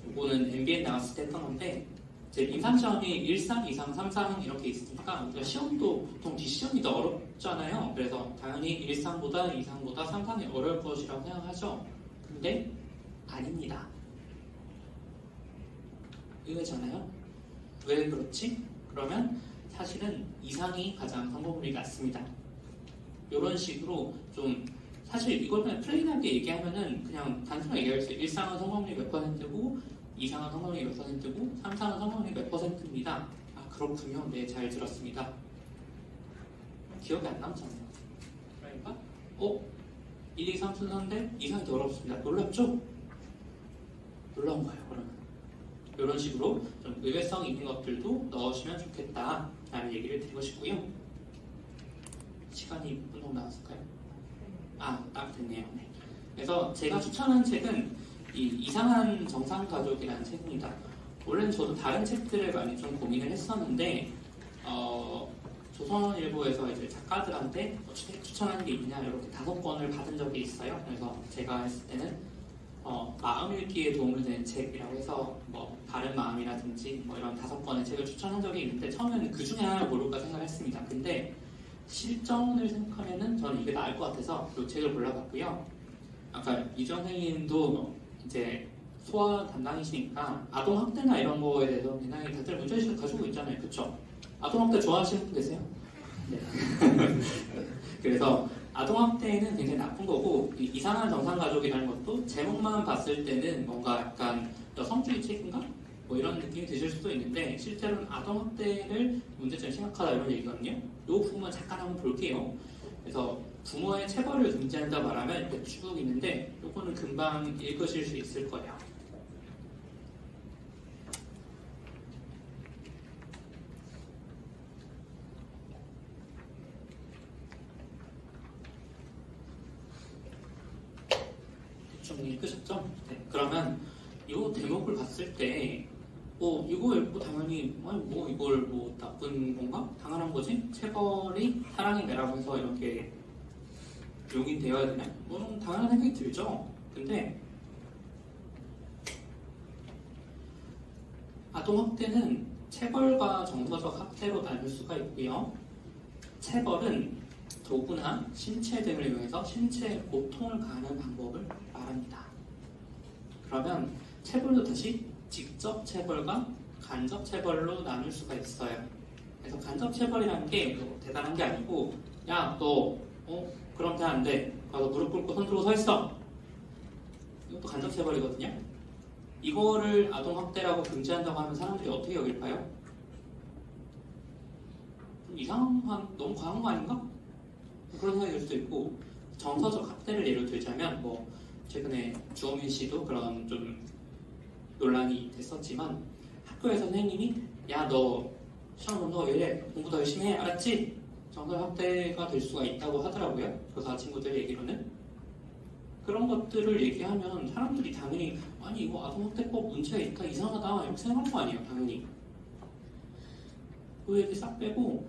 S1: 이거는 MBA 나왔을 때 했던 건데 이제 임상시험이 1상, 2상, 3상 이렇게 있으니까 우리가 시험도 보통 뒷시험이 더 어렵잖아요. 그래서 당연히 1상보다 2상보다 3상이 어려울 것이라고 생각하죠. 근데 아닙니다. 의외잖아요. 왜 그렇지? 그러면 사실은 2상이 가장 성공률이 낮습니다. 이런 식으로 좀 사실 이걸 그냥 플레인하게 얘기하면은 그냥 단순하게 얘기할 수 있어요. 1상은 성공률이 몇 %고 2상은 성공률이 몇 %고 3상은 성공률이 몇 %입니다. 아 그렇군요. 네, 잘 들었습니다. 기억이 안 남잖아요. 그러니까 1, 2, 3 순서인데 2상이 더 어렵습니다. 놀랍죠? 놀라운 거예요. 그러면 이런 식으로 좀 의외성 있는 것들도 넣으시면 좋겠다라는 얘기를 드리고 싶고요. 시간이 6분 정도 나왔을까요? 딱 됐네요. 네. 그래서 제가 추천한 책은 이 이상한 정상가족이라는 책입니다. 원래는 저도 다른 책들을 많이 좀 고민을 했었는데 조선일보에서 이제 작가들한테 책 추천하는 게 있냐 이렇게 5권을 받은 적이 있어요. 그래서 제가 했을 때는 마음 읽기에 도움을 되는 책이라고 해서 뭐 바른 마음이라든지 뭐 이런 5권의 책을 추천한 적이 있는데 처음에는 그 중에 하나를 고를까 생각했습니다. 근데 실전을 생각하면은 저는 이게 나을 것 같아서 이 책을 골라봤고요. 아까 이정 선생님도 이제 소아 담당이시니까 아동학대나 이런 거에 대해서 굉장히 다들 문제의식을 가지고 있잖아요. 그쵸? 아동학대 좋아하시는 분 계세요? 네. 그래서 아동학대는 굉장히 나쁜 거고 이상한 정상가족이라는 것도 제목만 봤을 때는 뭔가 약간 여성주의 책인가? 뭐 이런 느낌이 드실 수도 있는데 실제로는 아동학대를 문제점이 심각하다 이런 얘기거든요. 이 부분만 잠깐 한번 볼게요. 그래서 부모의 체벌을 금지한다 말하면 이렇게 쭉 있는데 이거는 금방 읽으실 수 있을 거예요. 좀 읽으셨죠? 네. 그러면 이 대목을 봤을 때 이거 읽고 당연히 뭐 이걸 뭐 나쁜 건가? 당연한 거지? 체벌이 사랑의 매라고 해서 이렇게 용인되어야 되냐? 뭐는 당연한 생각이 들죠. 근데 아동학대는 체벌과 정서적 학대로 나눌 수가 있고요. 체벌은 도구나 신체 등을 이용해서 신체에 고통을 가하는 방법을 말합니다. 그러면 체벌도 다시 직접 체벌과 간접 체벌로 나눌 수가 있어요. 그래서 간접 체벌이라는 게 대단한 게 아니고 야, 너 그럼 안 돼. 가서 무릎 꿇고 손 들고 서 있어. 이것도 간접 체벌이거든요. 이거를 아동학대라고 금지한다고 하면 사람들이 어떻게 여길까요? 좀 이상한, 너무 과한 거 아닌가? 그런 생각이 들 수도 있고 정서적 학대를 예로 들자면 뭐 최근에 주호민 씨도 그런 좀 논란이 됐었지만 학교에서 선생님이 야, 너 시험 너 왜 공부 더 열심히 해? 알았지? 정서적 학대가 될 수가 있다고 하더라고요. 교사 친구들 얘기로는. 그런 것들을 얘기하면 사람들이 당연히 아니 이거 아동학대법 문제가 있다 이상하다 이렇게 생각할 거 아니에요. 당연히. 그 얘기 싹 빼고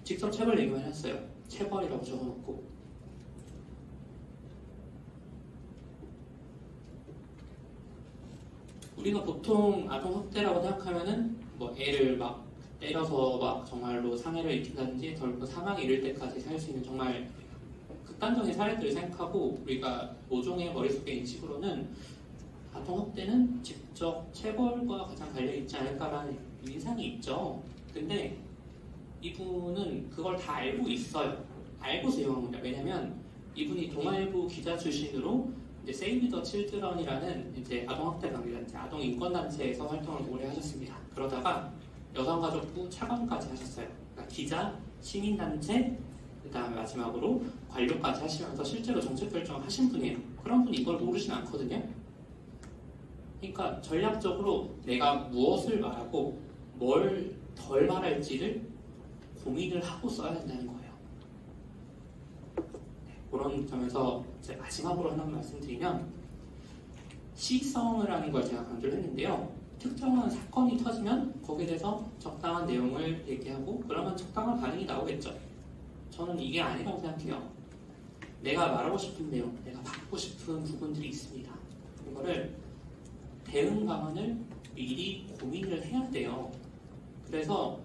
S1: 직접 체벌 얘기만 했어요. 체벌이라고 적어놓고. 우리가 보통 아동학대라고 생각하면은 뭐 애를 막 때려서 막 정말로 상해를 입힌다든지 덜고 사망에 이를 때까지 살 수 있는 정말 극단적인 사례들을 생각하고 우리가 모종의 머릿속에 인식으로는 아동학대는 직접 체벌과 가장 관련있지 않을까라는 인상이 있죠. 근데 이분은 그걸 다 알고 있어요. 알고서 이용한 겁니다. 왜냐면 이분이 동아일보 기자 출신으로 이제 세이브 더 칠드런이라는 이제 아동학대 방지단체, 아동인권단체에서 활동을 오래 하셨습니다. 그러다가 여성가족부 차관까지 하셨어요. 그러니까 기자, 시민단체, 그 다음에 마지막으로 관료까지 하시면서 실제로 정책 결정을 하신 분이에요. 그런 분이 이걸 모르진 않거든요. 그러니까 전략적으로 내가 무엇을 말하고 뭘 덜 말할지를 고민을 하고 써야 된다는 거예요. 그런 점에서 이제 마지막으로 하나 말씀드리면 시성을 하는 걸 제가 강조를 했는데요. 특정한 사건이 터지면 거기에 대해서 적당한 내용을 얘기하고 그러면 적당한 반응이 나오겠죠. 저는 이게 아니라고 생각해요. 내가 말하고 싶은 내용, 내가 받고 싶은 부분들이 있습니다. 이거를 대응 방안을 미리 고민을 해야 돼요. 그래서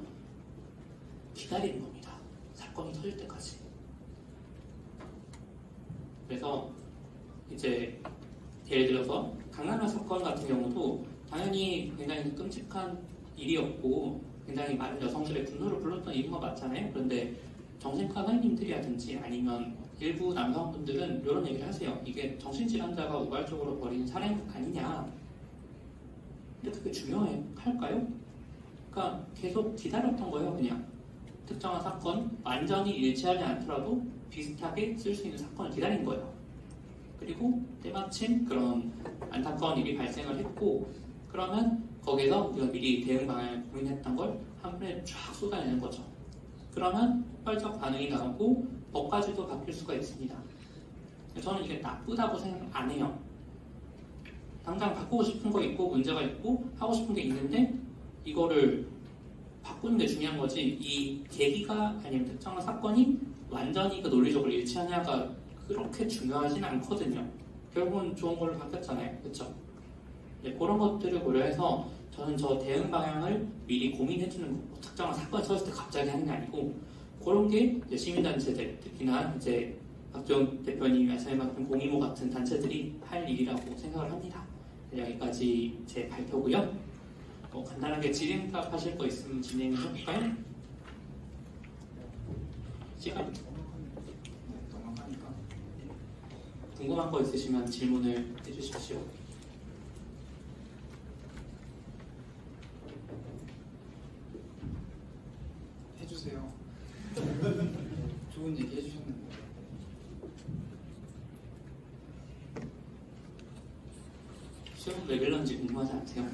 S1: 기다리는 겁니다. 사건이 터질 때까지. 그래서 이제 예를 들어서 강남역 사건 같은 경우도 당연히 굉장히 끔찍한 일이었고 굉장히 많은 여성들의 분노를 불렀던 일인 거 맞잖아요. 그런데 정신과 선생님들이라든지 아니면 일부 남성분들은 이런 얘기를 하세요. 이게 정신질환자가 우발적으로 벌인 살인 아니냐. 근데 그게 중요할까요? 그러니까 계속 기다렸던 거예요. 그냥 특정한 사건 완전히 일치하지 않더라도 비슷하게 쓸 수 있는 사건을 기다린 거예요. 그리고 때마침 그런 안타까운 일이 발생을 했고 그러면 거기서 우리가 미리 대응 방안을 고민했던 걸 한 번에 쫙 쏟아내는 거죠. 그러면 폭발적 반응이 나오고 법까지도 바뀔 수가 있습니다. 저는 이게 나쁘다고 생각 안 해요. 당장 바꾸고 싶은 거 있고 문제가 있고 하고 싶은 게 있는데 이거를 바꾸는 게 중요한 거지 이 계기가 아니면 특정한 사건이 완전히 그 논리적으로 일치하냐가 그렇게 중요하진 않거든요. 결국은 좋은 걸로 바뀌었잖아요. 그렇죠? 네, 그런 것들을 고려해서 저는 저 대응 방향을 미리 고민해주는 거, 특정한 사건이 터졌을 때 갑자기 하는 게 아니고 그런 게 이제 시민단체들, 특히나 이제 박지원 대표님이 말씀하신 공이모 같은 단체들이 할 일이라고 생각을 합니다. 여기까지 제 발표고요. 간단하게 질의응답 하실 거 있으면 진행을 해볼까요? 시간 정확하니까 궁금한 거 있으시면 질문을 해주십시오.
S3: 해주세요. 좋은 얘기 해주셨는데.
S1: 시험 왜 그런지 궁금하지 않으세요?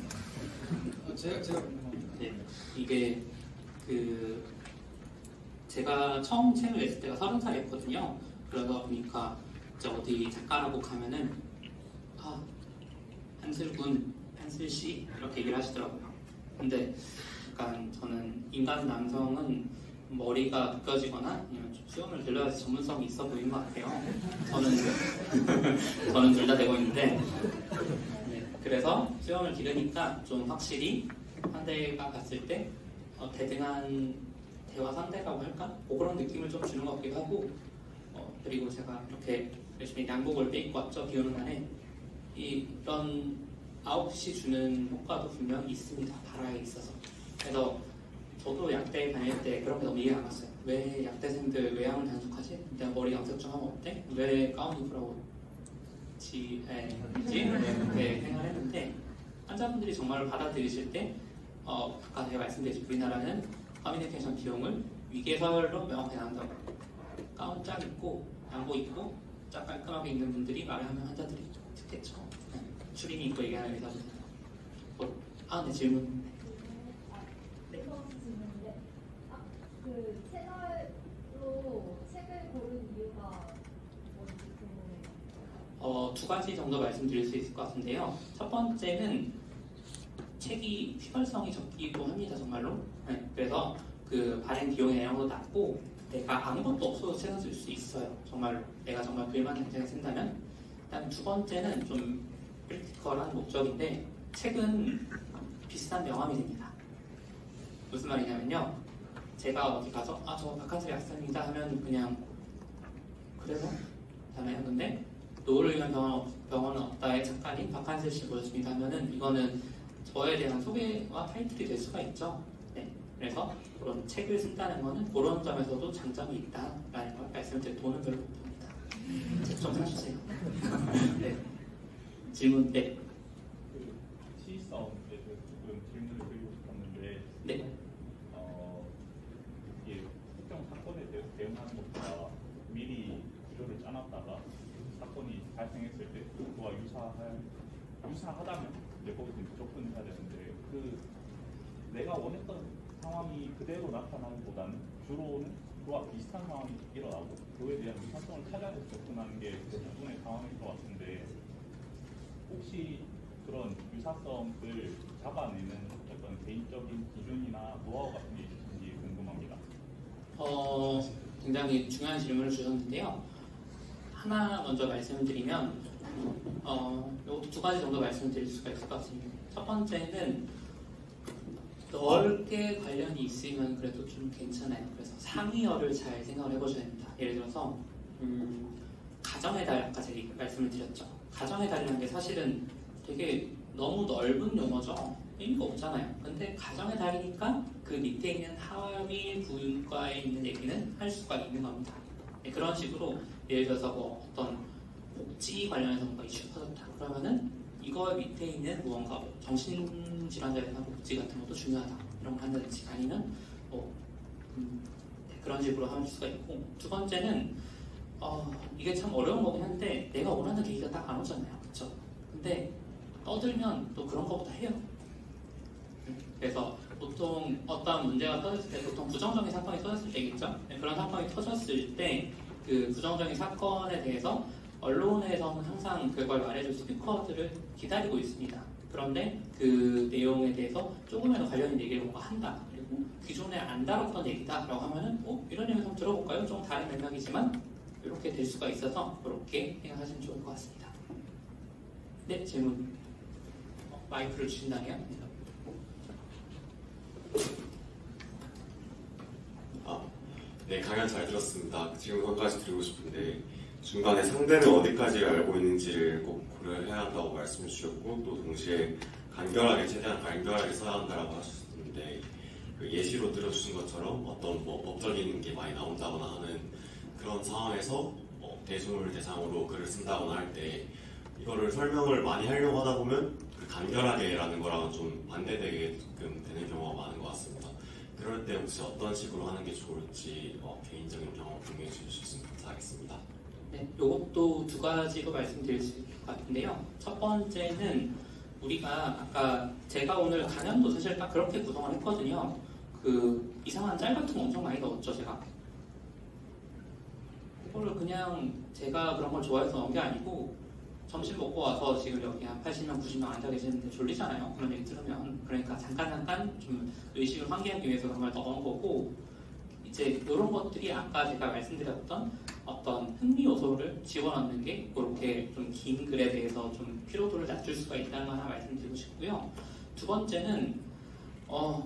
S3: 제가 궁금합니다.
S1: 네, 이게 제가 처음 책을 냈을 때가 30살이었거든요. 그러다 보니까 이제 어디 작가라고 가면은 한슬군, 한슬씨 이렇게 얘기를 하시더라고요. 근데 약간 저는 인간 남성은 머리가 느껴지거나 아니면 좀 수염을 길러야지 전문성이 있어 보이는 것 같아요. 저는 둘 다 되고 있는데 네, 그래서 수염을 기르니까 좀 확실히 상대가 갔을 때 대등한 대화 상대라고 할까? 뭐 그런 느낌을 좀 주는 것 같기도 하고 그리고 제가 이렇게 열심히 양복을 빼입고 왔죠. 비 오는 날에 이런 9시 주는 효과도 분명히 있습니다. 바라에 있어서. 그래서 저도 약대 다닐 때 그렇게 너무 이해가 안 갔어요. 왜 약대생들 외양을 단속하지? 내가 머리 양색 좀 하면 어때? 왜 가운 입으라고 이지? 이렇게 생각했는데 환자분들이 정말로 받아들이실 때 아까 제가 말씀드렸듯이 우리나라는 커뮤니케이션 비용을 위계설로 명확히 나온다고 가운 짝 입고 양복 입고 짝 깔끔하게 입는 분들이 말을 하면 환자들이 듣겠죠. 추리닝 입고 얘기하는 의사분들. 네, 질문.
S4: 네. 그 채널로 책을 고른 이유가 뭔지 궁금해요.
S1: 두 가지 정도 말씀드릴 수 있을 것 같은데요. 첫 번째는 책이 휘발성이 적기도 합니다, 정말로. 네, 그래서 그 발행 비용의 내용도 낮고 내가 아무것도 없어도 책을 쓸 수 있어요. 정말로. 내가 정말 글만 당장에 쓴다면. 일단 두 번째는 좀 크리티컬한 목적인데 책은 비슷한 명함이 됩니다. 무슨 말이냐면요. 제가 어디 가서 저 박한슬 약사입니다 하면 그냥 그래서 하잖아요. 근데 노후를 위한 병원은 없다의 작가님 박한슬 씨 모셨습니다 하면은 이거는 저에 대한 소개와 타이틀이 될 수가 있죠. 네. 그래서 그런 책을 쓴다는 거는 그런 점에서도 장점이 있다라는 걸 말씀드려 돈은 별로 못 봅니다. 책 좀 사주세요. 네. 질문 네.
S2: 시의성에 대해서 조금 질문을 드리고 싶었는데
S1: 네.
S2: 이게 특정 사건에 대해서 대응하는 것보다 미리 기조를 짜놨다가 사건이 발생했을 때 그와 유사하다면 이제 거기서 이제 접근을 해야 되는데 그 내가 원했던 상황이 그대로 나타나기보다는 주로는 그와 비슷한 상황이 일어나고 그에 대한 유사성을 찾아내서 접근하는 게 대부분의 상황일 것 같은데 혹시 그런 유사성을 잡아내는 어떤 개인적인 기준이나 노하우 같은 게 있으신지 궁금합니다.
S1: 굉장히 중요한 질문을 주셨는데요. 하나 먼저 말씀을 드리면 요것도 두 가지 정도 말씀드릴 수가 있을 것 같습니다. 첫 번째는 넓게 관련이 있으면 그래도 좀 괜찮아요. 그래서 상위어를 잘 생각을 해보셔야 됩니다. 예를 들어서 가정의 달 아까 제가 말씀을 드렸죠. 가정의 달이라는 게 사실은 되게 너무 넓은 용어죠. 의미가 없잖아요. 근데 가정의 달이니까 그 밑에 있는 하위 부윤과에 있는 얘기는 할 수가 있는 겁니다. 네, 그런 식으로 예를 들어서 뭐 어떤 복지 관련해서 뭔가 이슈가 터졌다. 그러면은 이거 밑에 있는 무언가 뭐 정신질환자에 대한 복지 같은 것도 중요하다. 이런 걸 한다든지 아니면 뭐 네, 그런 식으로 할 수가 있고 두 번째는 이게 참 어려운 거긴 한데 내가 원하는 계기가 딱 안 오잖아요. 그렇죠? 근데 떠들면 또 그런 것보다 해요. 그래서 보통 어떤 문제가 터졌을 때 보통 부정적인 사건이 터졌을 때겠죠? 네, 그런 사건이 터졌을 때 그 부정적인 사건에 대해서 언론에서는 항상 그걸 말해줄 스피커들을 기다리고 있습니다. 그런데 그 내용에 대해서 조금이라도 관련 있는 얘기를 뭔가 한다. 그리고 기존에 안 다뤘던 얘기다라고 하면은 이런 얘기 좀 들어볼까요? 좀 다른 맥락이지만 이렇게 될 수가 있어서 그렇게 생각하시면 좋을 것 같습니다. 네, 질문. 마이크를 주신다네요.
S5: 네, 강연 잘 들었습니다. 질문 한 가지 드리고 싶은데 중간에 상대는 어디까지 알고 있는지를 꼭 고려해야 한다고 말씀해 주셨고 또 동시에 최대한 간결하게 써야 한다고 하셨는데 그 예시로 들어주신 것처럼 어떤 뭐 법적인 게 많이 나온다거나 하는 그런 상황에서 대중을 대상으로 글을 쓴다거나 할 때 이거를 설명을 많이 하려고 하다 보면 그 간결하게라는 거랑은 좀 반대되게끔 되는 경우가 많은 것 같습니다. 그럴 때 혹시 어떤 식으로 하는 게 좋을지 개인적인 경험 공유해 주셨으면 감사하겠습니다.
S1: 네, 이것도 두 가지로 말씀드릴 수 있을 것 같은데요. 첫 번째는 우리가 아까 제가 오늘 강연도 사실 딱 그렇게 구성을 했거든요. 그 이상한 짤 같은 거 엄청 많이 넣었죠, 제가. 그거를 그냥 제가 그런 걸 좋아해서 넣은 게 아니고 점심 먹고 와서 지금 여기 한 80명, 90명 앉아 계시는데 졸리잖아요. 그런 얘기 들으면. 그러니까 잠깐 좀 의식을 환기하기 위해서 그런 걸 넣은 거고 이제 이런 것들이 아까 제가 말씀드렸던 어떤 흥미 요소를 집어넣는 게 그렇게 좀 긴 글에 대해서 좀 피로도를 낮출 수가 있다는 거 하나 말씀드리고 싶고요. 두 번째는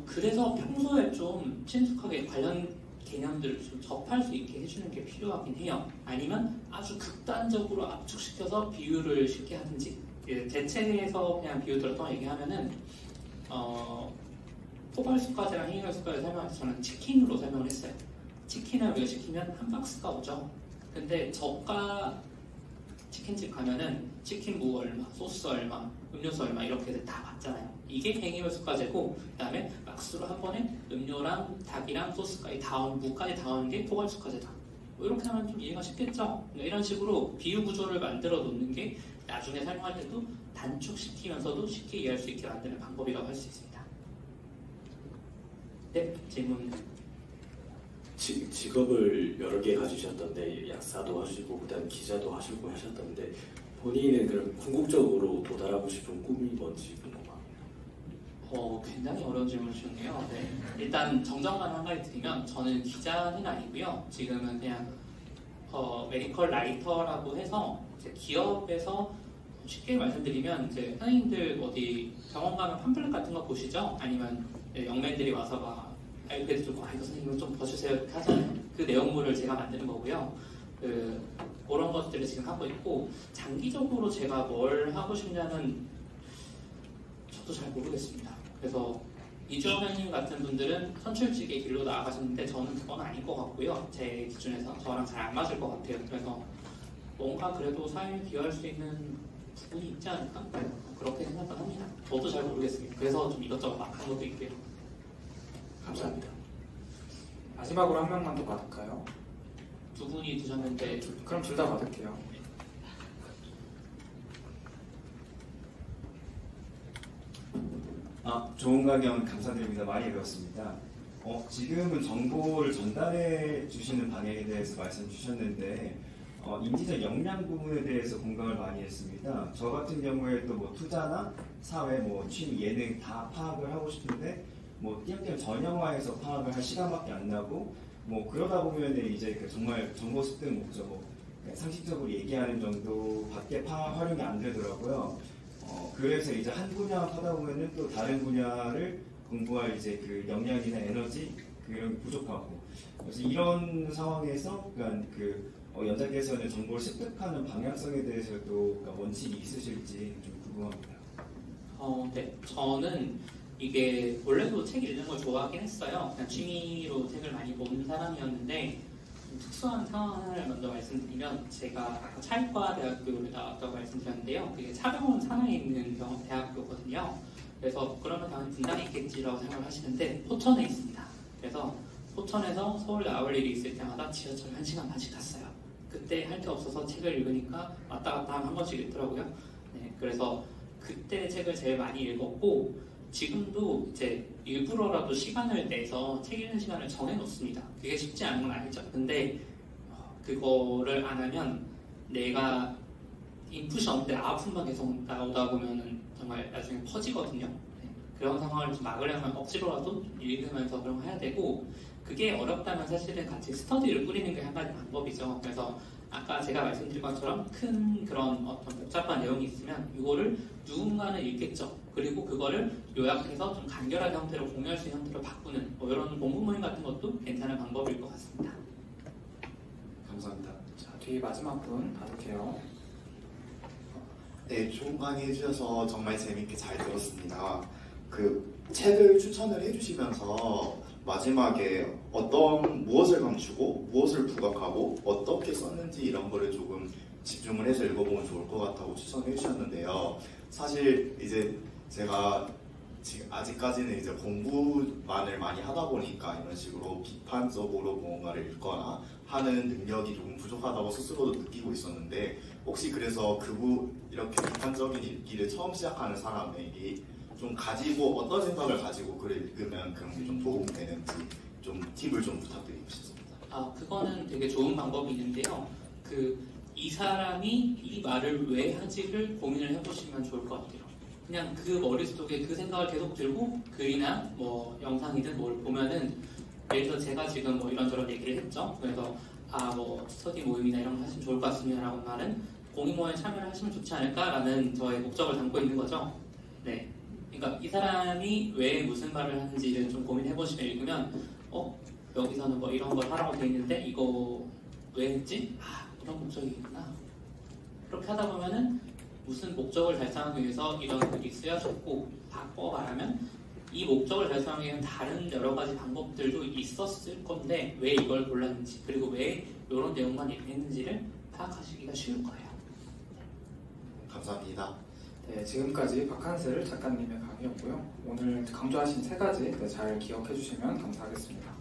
S1: 그래서 평소에 좀 친숙하게 관련 개념들을 좀 접할 수 있게 해주는 게 필요하긴 해요. 아니면 아주 극단적으로 압축시켜서 비유를 쉽게 하든지 제 책에서 그냥 비유 들었던 얘기하면은 포괄수까지랑 행위결수까지 설명해서 저는 치킨으로 설명을 했어요. 치킨을 우리가 시키면 한 박스가 오죠. 근데 저가 치킨집 가면은 치킨 무 얼마, 소스 얼마, 음료수 얼마 이렇게 다 받잖아요. 이게 행위결수까지고 그다음에 박스로 한 번에 음료랑 닭이랑 소스까지 무까지 다 오는 게 포괄수까지다. 이렇게 하면 좀 이해가 쉽겠죠? 이런 식으로 비유 구조를 만들어 놓는 게 나중에 설명할 때도 단축시키면서도 쉽게 이해할 수 있게 만드는 방법이라고 할 수 있습니다. 네, 질문.
S6: 직업을 여러 개 가지셨던데 약사도 하시고 그다음 기자도 하시고 하셨던데 본인은 그럼 궁극적으로 도달하고 싶은 꿈이 뭔지 궁금합니다.
S1: 굉장히 어려운 질문 주셨네요. 네. 일단 정정만 한 가지 드리면 저는 기자는 아니고요. 지금은 그냥 메디컬 라이터라고 해서 이제 기업에서 쉽게 말씀드리면 이제 선생님들 어디 병원 가면 팜플렛 같은 거 보시죠? 아니면 영맨들이 와서 막 아이패드 좀 이거 선생님 좀 봐주세요 이렇게 하잖아요. 그 내용물을 제가 만드는 거고요. 그런 것들을 지금 하고 있고 장기적으로 제가 뭘 하고 싶냐는 저도 잘 모르겠습니다. 그래서 이주영 선생님 같은 분들은 선출직의 길로 나아가셨는데 저는 그건 아닐 것 같고요. 제 기준에서 저랑 잘 안 맞을 것 같아요. 그래서 뭔가 그래도 사회에 기여할 수 있는 부분이 있지 않을까? 그렇게 생각을 합니다. 저도 잘 모르겠습니다. 그래서 좀 이것저것 막 한 것도 있고요.
S6: 감사합니다.
S3: 마지막으로 한 명만 더 받을까요?
S1: 두 분이 드셨는데
S3: 그럼 둘 다 받을게요.
S7: 좋은 강연 감사드립니다. 많이 배웠습니다. 지금은 정보를 전달해 주시는 방향에 대해서 말씀 주셨는데 인지적 역량 부분에 대해서 공감을 많이 했습니다. 저 같은 경우에도 뭐 투자나 사회, 뭐 취미, 예능 다 파악을 하고 싶은데 뭐 띄엄띄엄 전형화해서 파악을 할 시간밖에 안 나고 뭐 그러다 보면 이제 정말 정보 습득 목적 상식적으로 얘기하는 정도밖에 활용이 안 되더라고요. 그래서 이제 한 분야 하다 보면은 또 다른 분야를 공부할 이제 그 역량이나 에너지 그런 게 부족하고 그래서 이런 상황에서 그러니까 연장께서는 정보를 습득하는 방향성에 대해서도 원칙이 있으실지 좀 궁금합니다.
S1: 네. 저는 이게 원래도 책 읽는 걸 좋아하긴 했어요. 그냥 취미로 책을 많이 보는 사람이었는데 특수한 상황을 먼저 말씀드리면 제가 아까 차이과 대학교를 나왔다고 말씀드렸는데요. 그게 차병원 산하에 있는 대학교거든요. 그래서 그러면 당연히 분당에 있겠지라고 생각을 하시는데 포천에 있습니다. 그래서 포천에서 서울 나올 일이 있을 때마다 지하철 1시간 반씩 탔어요. 그때 할 게 없어서 책을 읽으니까 왔다 갔다 한 번씩 읽더라고요. 네, 그래서 그때 책을 제일 많이 읽었고 지금도 이제 일부러라도 시간을 내서 책 읽는 시간을 정해놓습니다. 그게 쉽지 않은 건 알죠. 근데 그거를 안 하면 내가 인풋이 없는데 아웃풋만 계속 나오다 보면은 정말 나중에 퍼지거든요. 네, 그런 상황을 좀 막으려면 억지로라도 좀 읽으면서 그런 거 해야 되고 그게 어렵다면 사실은 같이 스터디를 꾸리는 게 한 가지 방법이죠. 그래서 아까 제가 말씀드린 것처럼 큰 그런 어떤 복잡한 내용이 있으면 이거를 누군가는 읽겠죠. 그리고 그거를 요약해서 좀 간결한 형태로 공유할 수 있는 형태로 바꾸는 뭐 이런 공부 모임 같은 것도 괜찮은 방법일 것 같습니다.
S3: 감사합니다. 자, 뒤에 마지막 분 받을게요.
S8: 네, 좋은 강의 해주셔서 정말 재밌게 잘 들었습니다. 그 책을 추천을 해주시면서 마지막에 무엇을 감추고 무엇을 부각하고 어떻게 썼는지 이런 거를 조금 집중을 해서 읽어보면 좋을 것 같다고 추천해 주셨는데요. 사실 이제 제가 지금 아직까지는 이제 공부만을 많이 하다 보니까 이런 식으로 비판적으로 뭔가를 읽거나 하는 능력이 조금 부족하다고 스스로도 느끼고 있었는데 혹시 그래서 이렇게 비판적인 읽기를 처음 시작하는 사람에게 좀 가지고 어떤 생각을 가지고 글을 읽으면 그런 게 좀 도움이 되는지 좀 팁을 좀 부탁드리고 싶습니다.
S1: 그거는 되게 좋은 방법이 있는데요. 이 사람이 이 말을 왜 하지를 고민을 해보시면 좋을 것 같아요. 그냥 그 머릿속에 그 생각을 계속 들고 글이나 뭐 영상이든 뭘 보면은 예를 들어 제가 지금 뭐 이런저런 얘기를 했죠. 그래서 뭐 스터디 모임이나 이런 거 하시면 좋을 것 같습니다 라고 말은 공익 모임에 참여를 하시면 좋지 않을까라는 저의 목적을 담고 있는 거죠. 네. 그러니까 이 사람이 왜 무슨 말을 하는지를 좀 고민해보시면 읽으면 여기서는 뭐 이런 걸 하라고 돼 있는데 이거 왜 했지? 이런 목적이구나. 그렇게 하다 보면은 무슨 목적을 달성하기 위해서 이런 글이 쓰여졌고 바꿔 말하면 이 목적을 달성하기 위한 다른 여러 가지 방법들도 있었을 건데 왜 이걸 골랐는지 그리고 왜 이런 내용만 얘기했는지를 파악하시기가 쉬울 거예요.
S8: 감사합니다.
S3: 네, 지금까지 박한슬 작가님의 강의였고요. 오늘 강조하신 3가지 잘 기억해 주시면 감사하겠습니다.